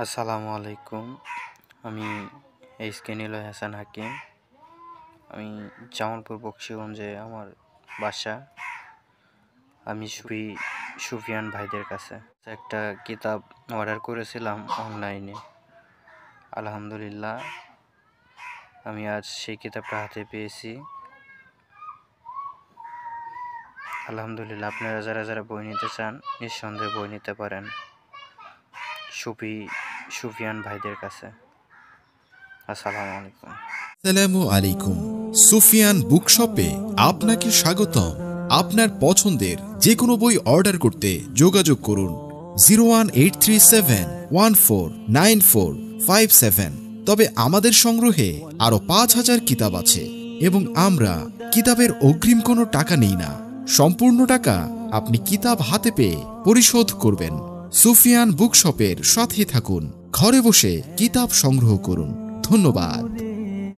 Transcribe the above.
আসসালামু আলাইকুম। আমি এইচকে নিলয় হাসান হাকিম। আমি জামালপুর বকশীগঞ্জে আমার বাসা। আমি সুফিয়ান ভাইদের কাছে একটা কিতাব অর্ডার করেছিলাম অনলাইনে। আলহামদুলিল্লাহ, আমি আজ সেই কিতাবটা হাতে পেয়েছি। আলহামদুলিল্লাহ, আপনারা যারা বই নিতে চান নিঃসন্দেহে বই নিতে পারেন সুফিয়ান ভাইদের কাছে। আসসালামু আলাইকুম। সুফিয়ান বুকশপে আপনাকে স্বাগতম। আপনার পছন্দের যে কোনো বই অর্ডার করতে যোগাযোগ করুন 01837149457। তবে আমাদের সংগ্রহে আরো 5000 কিতাব আছে এবং আমরা কিতাবের অগ্রিম কোনো টাকা নেই না। সম্পূর্ণ টাকা আপনি কিতাব হাতে পেয়ে পরিশোধ করবেন। সুফিয়ান বুকশপের সাথে থাকুন, ঘরে বসে কিতাব সংগ্রহ করুন। ধন্যবাদ।